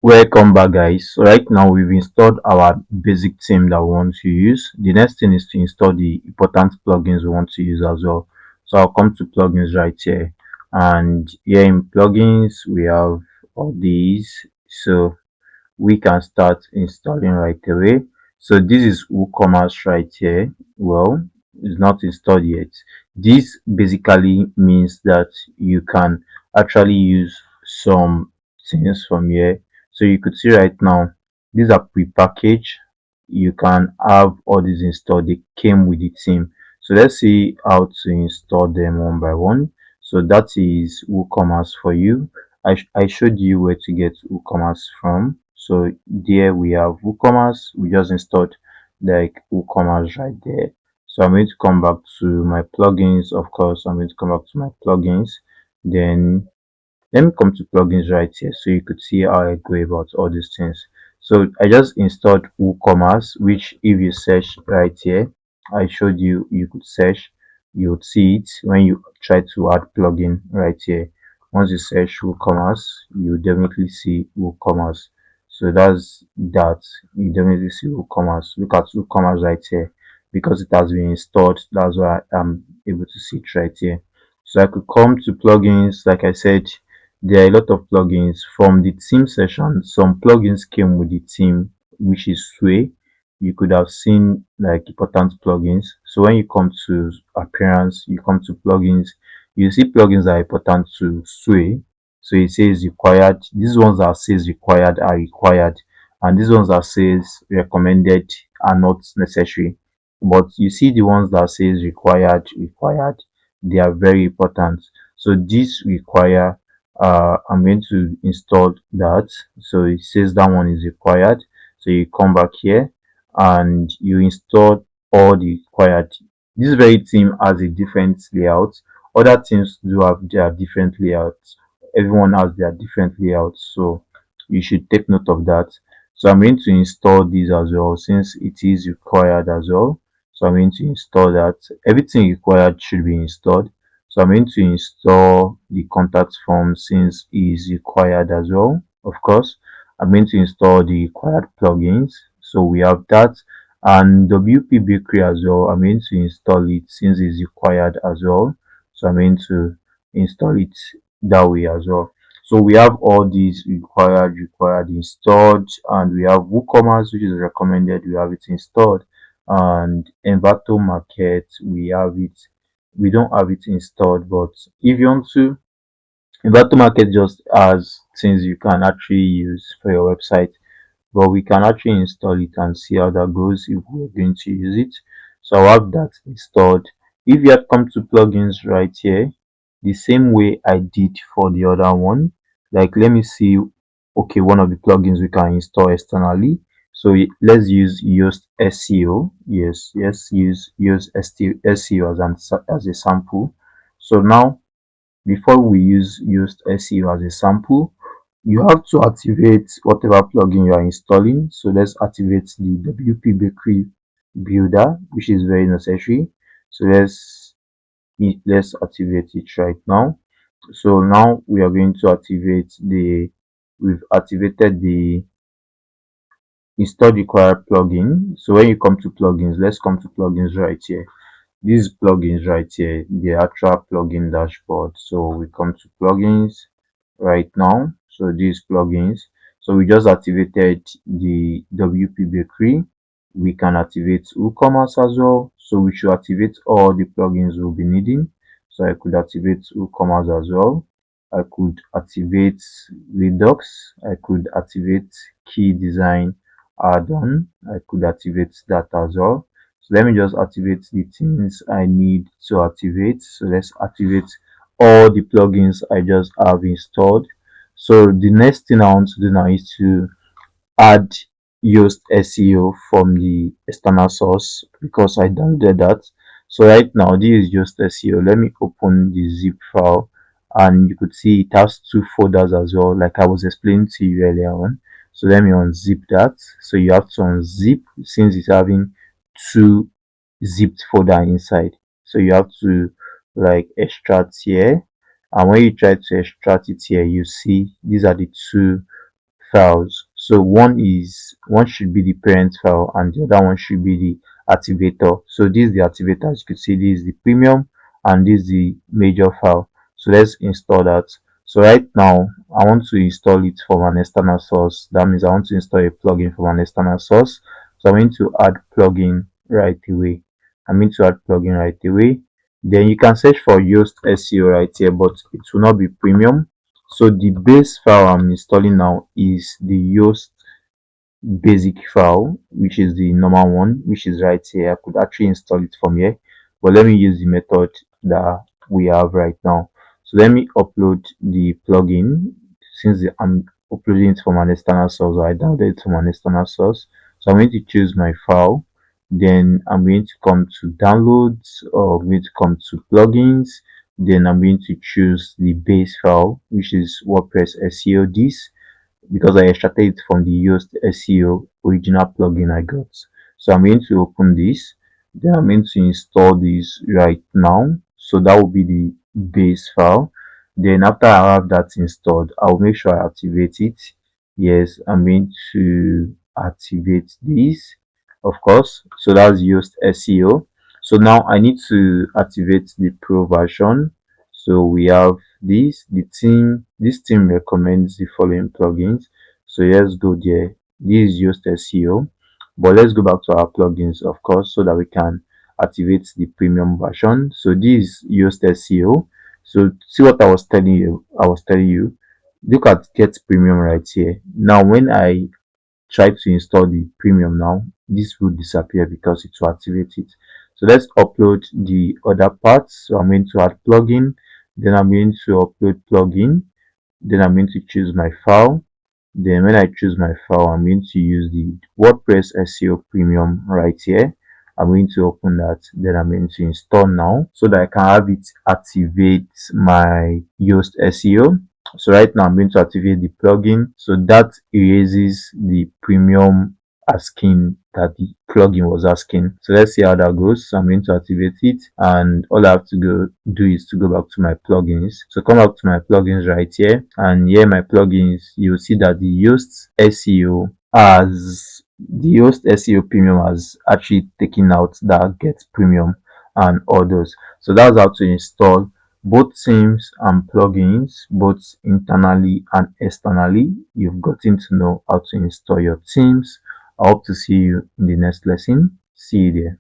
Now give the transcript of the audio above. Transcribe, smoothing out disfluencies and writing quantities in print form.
Welcome back, guys. So right now we've installed our basic theme that we want to use. The next thing is to install the important plugins we want to use as well. So I'll come to plugins right here, and here in plugins we have all these, so we can start installing right away. So this is WooCommerce right here. Well, it's not installed yet. This basically means that you can actually use some things from here. So you could see right now, these are pre-packaged. You can have all these installed. They came with the theme. So let's see how to install them one by one. So that is WooCommerce for you. I showed you where to get WooCommerce from. So there we have WooCommerce. We just installed like WooCommerce right there. So I'm going to come back to my plugins. Of course, I'm going to come back to my plugins. Then let me come to plugins right here so you could see how I go about all these things. So I just installed WooCommerce, which if you search right here, I showed you, you could search, you would see it when you try to add plugin right here. Once you search WooCommerce, you definitely see WooCommerce. So that's that. You definitely see WooCommerce. Look at WooCommerce right here. Because it has been installed, that's why I'm able to see it right here. So I could come to plugins, like I said, there are a lot of plugins from the theme session. Some plugins came with the theme, which is Sway. You could have seen like important plugins. So when you come to appearance, you come to plugins, you see plugins that are important to Sway. So it says required. These ones that says required are required, and these ones that says recommended are not necessary. But you see the ones that says required, they are very important. So these require, I'm going to install that. So it says that one is required. So you come back here and you install all the required. This very theme has a different layout. Other teams do have their different layouts. Everyone has their different layouts, so you should take note of that. So I'm going to install these as well since it is required as well. So I'm going to install that. Everything required should be installed. So I'm going to install the contact form since it is required as well. Of course, I'm going to install the required plugins. So we have that, and WP Bakery as well. I'm going to install it since it's required as well. So I'm going to install it that way as well. So we have all these required installed, and we have WooCommerce, which is recommended. We have it installed, and Envato Market, we don't have it installed, but if you want to, Envato Market just has things you can actually use for your website, but we can actually install it and see how that goes if we're going to use it. So I'll have that installed. If you have come to plugins right here, the same way I did for the other one, like let me see, okay, one of the plugins we can install externally. So let's use Yoast SEO. Yes, use SEO as a sample. So now before we use SEO as a sample, you have to activate whatever plugin you are installing. So let's activate the WP Bakery builder, which is very necessary. So let's activate it right now. So now we are going to activate we've activated the install required plugin. So when you come to plugins, let's come to plugins right here. These plugins right here, the actual plugin dashboard. So we come to plugins right now. So these plugins, so we just activated the WP Bakery. We can activate WooCommerce as well. So we should activate all the plugins we'll be needing. So I could activate WooCommerce as well. I could activate Redux. I could activate Key Design add-on. I could activate that as well. So let me just activate the things I need to activate. So let's activate all the plugins I just have installed. So the next thing I want to do now is to add Yoast SEO from the external source because I downloaded that. So right now this is Yoast SEO. Let me open the zip file, and you could see it has two folders as well, like I was explaining to you earlier on. So let me unzip that. So you have to unzip since it's having two zipped folder inside. So you have to like extract here, and when you try to extract it here, you see these are the two files. So one should be the parent file and the other one should be the activator. So this is the activator. As you can see, this is the premium and this is the major file. So let's install that. So right now I want to install it from an external source. That means I want to install a plugin from an external source. So I'm going to add plugin right away. I'm going to add plugin right away. Then you can search for Yoast SEO right here, but it will not be premium. So the base file I'm installing now is the Yoast basic file, which is the normal one, which is right here. I could actually install it from here, but let me use the method that we have right now. So let me upload the plugin. Since I'm uploading it from an external source, or I downloaded it from an external source. So I'm going to choose my file. Then I'm going to come to downloads, or I'm going to come to plugins. Then I'm going to choose the base file, which is WordPress SEO this, because I extracted it from the Yoast SEO original plugin I got. So I'm going to open this. Then I'm going to install this right now. So that will be the base file. Then after I have that installed, I'll make sure I activate it. Yes, I'm going to activate this, of course. So that's Yoast SEO. So now I need to activate the pro version. So we have this team recommends the following plugins. So let's go there. This is Yoast SEO, but let's go back to our plugins, of course, so that we can activate the premium version. So this is Yoast SEO. So see what I was telling you, look at get premium right here. Now when I try to install the premium now, this will disappear because it will activate it. So let's upload the other parts. So I'm going to add plugin, then I'm going to upload plugin, then I'm going to choose my file. Then when I choose my file, I'm going to use the WordPress SEO premium right here. I'm going to open that. Then I'm going to install now so that I can have it activate my Yoast SEO. So right now I'm going to activate the plugin. So that erases the premium asking that the plugin was asking. So let's see how that goes. So I'm going to activate it, and all I have to go do is to go back to my plugins. So come back to my plugins right here, and here my plugins, you'll see that the Yoast SEO as the Yoast SEO premium has actually taken out that get premium and others. So that's how to install both themes and plugins, both internally and externally. You've gotten to know how to install your themes. I hope to see you in the next lesson. See you there.